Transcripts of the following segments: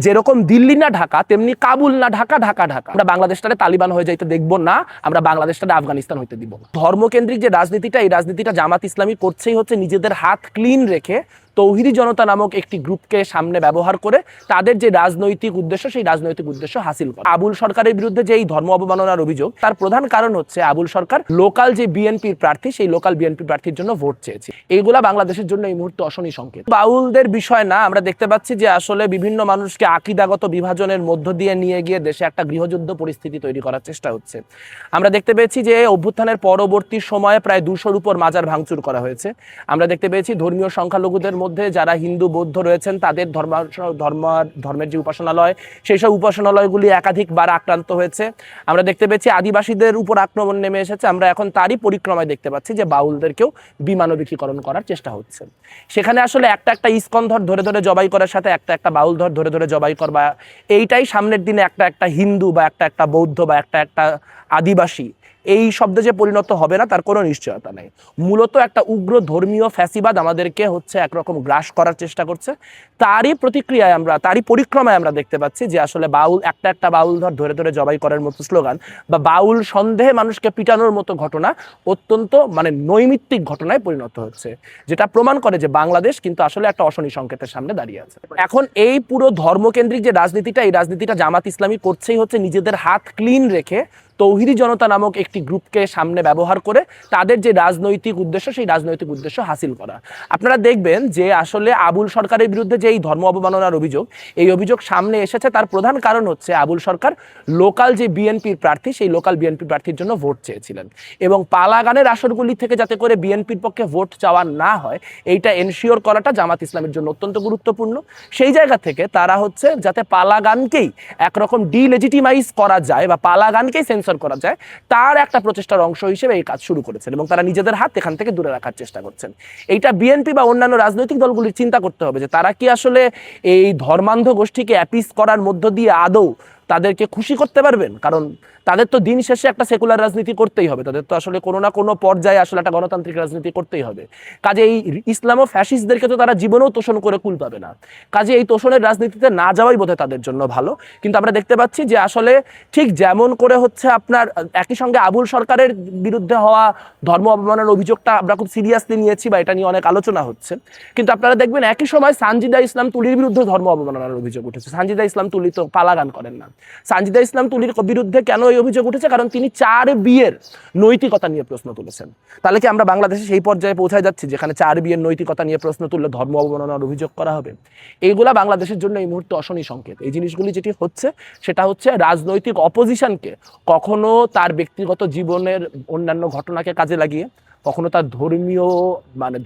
যেরকম দিল্লি না ঢাকা তেমনি কাবুল না ঢাকা, ঢাকা ঢাকা। আমরা বাংলাদেশটারে তালিবান হয়ে যাইতে দেখবো না, আমরা বাংলাদেশটারে আফগানিস্তান হইতে দিব না। ধর্মকেন্দ্রিক যে রাজনীতিটা, এই রাজনীতিটা জামাত ইসলামী করছেই হচ্ছে নিজেদের হাত ক্লিন রেখে তৌহিদি জনতা নামক একটি গ্রুপকে সামনে ব্যবহার করে তাদের যে রাজনৈতিক উদ্দেশ্য, সেই রাজনৈতিক উদ্দেশ্য হাসিল করে। আবুল সরকারের বিরুদ্ধে যে এই ধর্ম অবমাননার অভিযোগ, তার প্রধান কারণ হচ্ছে আবুল সরকার লোকাল যে বিএনপির প্রার্থী, সেই লোকাল বিএনপি প্রার্থীর জন্য ভোট চেয়েছে। এইগুলা বাংলাদেশের জন্য এই মুহূর্তে অশনি সংকেত। বাউলদের বিষয় না, আমরা দেখতে পাচ্ছি যে আসলে বিভিন্ন মানুষকে আকীদাগত বিভাজনের মধ্য দিয়ে নিয়ে গিয়ে দেশে একটা গৃহযুদ্ধ পরিস্থিতি তৈরি করার চেষ্টা হচ্ছে। আমরা দেখতে পেয়েছি যে অভ্যুত্থানের পরবর্তী সময়ে প্রায় 200-র উপর মাজার ভাঙচুর করা হয়েছে। আমরা দেখতে পেয়েছি ধর্মীয় সংখ্যালঘুদের মধ্যে যারা হিন্দু বৌদ্ধ রয়েছেন, তাদের ধর্মের যে উপাসনালয়, সেই সব উপাসনালয়গুলি একাধিকবার আক্রান্ত হয়েছে। আমরা দেখতে পেয়েছি আদিবাসীদের উপর আক্রমণ নেমে এসেছে। আমরা এখন তারই পরিক্রমায় দেখতে পাচ্ছি যে বাউলদেরকেও বিমানবিকীকরণ করার চেষ্টা হচ্ছে। সেখানে আসলে একটা একটা ইস্কন ধরে ধরে জবাই করার সাথে একটা একটা বাউল ধরে ধরে জবাই করবা, এইটাই সামনের দিনে একটা একটা হিন্দু বা একটা একটা বৌদ্ধ বা একটা একটা আদিবাসী এই শব্দে যে পরিণত হবে না, তার কোনো নিশ্চয়তা নেই। মূলত একটা উগ্র ধর্মীয় ফ্যাসিবাদ আমাদেরকে হচ্ছে একরকম গ্রাস করার চেষ্টা করছে। তারই প্রতিক্রিয়ায় আমরা, তারই পরিক্রমায় আমরা দেখতে পাচ্ছি যে আসলে বাউল একটা একটা বাউল ধরে ধরে জবাই করার মতো স্লোগান বা বাউল সন্দেহে মানুষকে পিটানোর মতো ঘটনা অত্যন্ত নৈমিত্তিক ঘটনায় পরিণত হচ্ছে, যেটা প্রমাণ করে যে বাংলাদেশ কিন্তু আসলে একটা অশনি সংকেতের সামনে দাঁড়িয়ে আছে। এখন এই পুরো ধর্মকেন্দ্রিক যে রাজনীতিটা, এই রাজনীতিটা জামাত ইসলামী করছেই হচ্ছে নিজেদের হাত ক্লিন রেখে তৌহিদি জনতা নামক একটি গ্রুপকে সামনে ব্যবহার করে তাদের যে রাজনৈতিক উদ্দেশ্য, সেই রাজনৈতিক উদ্দেশ্য হাসিল করা। আপনারা দেখবেন যে আসলে আবুল সরকারের বিরুদ্ধে যে এই ধর্ম অবমাননার অভিযোগ, এই অভিযোগ সামনে এসেছে, তার প্রধান কারণ হচ্ছে আবুল সরকার লোকাল যে বিএনপির প্রার্থী, সেই লোকাল বিএনপি প্রার্থীর জন্য ভোট চেয়েছিলেন এবং পালাগানের আসরগুলি থেকে যাতে করে বিএনপির পক্ষে ভোট চাওয়া না হয়, এইটা এনশিওর করাটা জামাত ইসলামের জন্য অত্যন্ত গুরুত্বপূর্ণ। সেই জায়গা থেকে তারা হচ্ছে যাতে পালাগানকেই একরকম ডিলেজিটিমাইজ করা যায় বা পালাগানকেই সেন্সর করা যায়, তার একটা প্রচেষ্টার অংশ হিসেবে এই কাজ শুরু করেছেন এবং তারা নিজেদের হাত এখান থেকে দূরে রাখার চেষ্টা করছেন। এইটা বিএনপি বা অন্যান্য রাজনৈতিক দলগুলির চিন্তা করতে হবে যে তারা কি আসলে এই ধর্মান্ধ গোষ্ঠীকে অ্যাপিস করার মধ্য দিয়ে আদৌ তাদেরকে খুশি করতে পারবেন। কারণ তাদের তো দিন শেষে একটা সেকুলার রাজনীতি করতেই হবে, তাদের তো আসলে কোনো না কোনো পর্যায়ে আসলে একটা গণতান্ত্রিক রাজনীতি করতেই হবে। কাজে এই ইসলাম ও ফ্যাসিস্টদেরকে তো তারা জীবনেও তোষণ করে কুল পাবে না। কাজে এই তোষণের রাজনীতিতে না যাওয়াই বোধহয় তাদের জন্য ভালো। কিন্তু আমরা দেখতে পাচ্ছি যে আসলে ঠিক যেমন করে হচ্ছে আপনার একই সঙ্গে আবুল সরকারের বিরুদ্ধে হওয়া ধর্ম অবমাননার অভিযোগটা আমরা খুব সিরিয়াসলি নিয়েছি বা এটা নিয়ে অনেক আলোচনা হচ্ছে, কিন্তু আপনারা দেখবেন একই সময় সানজিদা ইসলাম তুলির বিরুদ্ধে ধর্ম অবমাননার অভিযোগ উঠেছে। সানজিদা ইসলাম তুলি তো পালাগান করেন না। সানজিদা ইসলাম তুলির বিরুদ্ধে কেন এই অভিযোগ উঠেছে? কারণ তিনি 4 বিয়ের নৈতিকতা নিয়ে প্রশ্ন তুলেছেন। তাহলে কি আমরা বাংলাদেশে সেই পর্যায়ে পৌঁছায় যাচ্ছি যেখানে 4 বিয়ের নৈতিকতা নিয়ে প্রশ্ন তুললে ধর্ম অবমাননার অভিযোগ করা হবে? এইগুলা বাংলাদেশের জন্য এই মুহূর্তে অশনি সংকেত। এই জিনিসগুলি যেটি হচ্ছে সেটা হচ্ছে রাজনৈতিক অপোজিশনকে কখনো তার ব্যক্তিগত জীবনের অন্যান্য ঘটনাকে কাজে লাগিয়ে, কখনো তার ধর্মীয়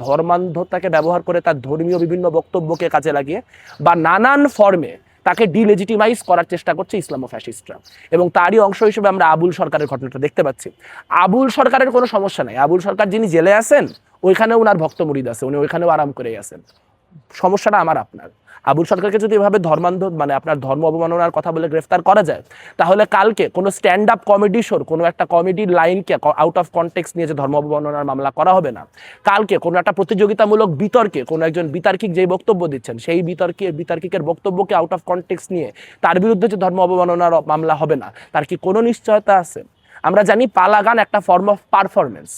ধর্মান্ধতাকে ব্যবহার করে তার ধর্মীয় বিভিন্ন বক্তব্যকে কাজে লাগিয়ে বা নানান ফর্মে তাকে ডিলেজিটিমাইজ করার চেষ্টা করছে ইসলামো ফ্যাসিস্টরা। এবং তারই অংশ হিসেবে আমরা আবুল সরকারের ঘটনাটা দেখতে পাচ্ছি। আবুল সরকারের কোনো সমস্যা নাই, আবুল সরকার যিনি জেলে আছেন ওইখানেও ওনার ভক্ত মুরিদ আছে, উনি ওইখানেও আরাম করেই আছেন। সমস্যাটা আমার আপনার। আবুল সরকারকে যদি এভাবে আপনার ধর্ম অবমাননার কথা বলে গ্রেফতার করা যায়, তাহলে কালকে কোনো স্ট্যান্ড আপ কমেডি শোর কোনো একটা কমেডির লাইনকে আউট অফ কনটেক্সট নিয়ে যে ধর্ম অবমাননার মামলা করা হবে না। কালকে কোনো একটা প্রতিযোগিতামূলক বিতর্কে কোনো একজন বিতার্কিক যেই বক্তব্য দিচ্ছেন, সেই বিতার্কিকের বক্তব্যকে আউট অফ কনটেক্সট নিয়ে তার বিরুদ্ধে যে ধর্ম অবমাননার মামলা হবে না, তার কি কোনো নিশ্চয়তা আছে? আমরা জানি পালাগান একটা ফর্ম অফ পারফরমেন্স।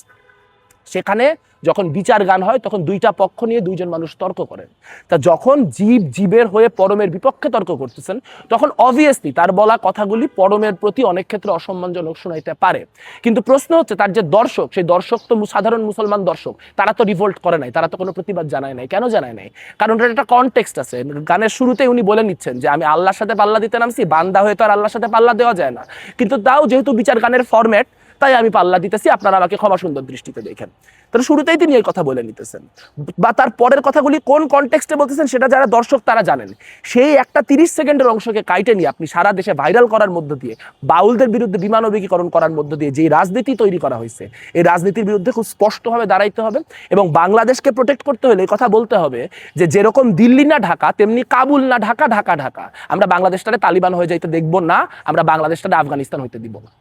সেখানে যখন বিচার গান হয় তখন দুইটা পক্ষ নিয়ে দুইজন মানুষ তর্ক করেন। তা যখন জীবের হয়ে পরমের বিপক্ষে তর্ক করতেছেন, তখন অবভিয়াসলি তার বলা কথাগুলি পরমের প্রতি অনেক ক্ষেত্রে অসম্মানজনক শোনাইতে পারে। কিন্তু প্রশ্ন হচ্ছে তার যে দর্শক, সেই দর্শক তো সাধারণ মুসলমান দর্শক, তারা তো রিভোল্ট করে নাই, তারা তো কোনো প্রতিবাদ জানায় নাই। কেন জানায় নাই? কারণ এটার একটা কনটেক্সট আছে। গানের শুরুতেই উনি বলে নিচ্ছেন যে আমি আল্লাহর সাথে পাল্লা দিতে নামছি, বান্দা হয়ে তো আর আল্লাহর সাথে পাল্লা দেওয়া যায় না, কিন্তু তাও যেহেতু বিচার গানের ফরম্যাট, তাই আমি পাল্লা দিতেছি, আপনারা আমাকে ক্ষমা সুন্দর দৃষ্টিতে দেখেন। তাহলে শুরুতেই তিনি এই কথা বলে নিতেছেন, বা তার পরের কথাগুলি কোন কনটেক্সটে বলতেছেন সেটা যারা দর্শক তারা জানেন। সেই একটা 30 সেকেন্ডের অংশকে কাইটে নিয়ে আপনি সারা দেশে ভাইরাল করার মধ্য দিয়ে, বাউলদের বিরুদ্ধে বিমানবিকীকরণ করার মধ্য দিয়ে যে রাজনীতি তৈরি করা হয়েছে, এই রাজনীতির বিরুদ্ধে খুব স্পষ্টভাবে দাঁড়াইতে হবে এবং বাংলাদেশকে প্রোটেক্ট করতে হলে এই কথা বলতে হবে যে যেরকম দিল্লি না ঢাকা তেমনি কাবুল না ঢাকা, ঢাকা ঢাকা। আমরা বাংলাদেশটারে তালিবান হয়ে যাইতে দেখবো না, আমরা বাংলাদেশটারে আফগানিস্তান হইতে দিব না।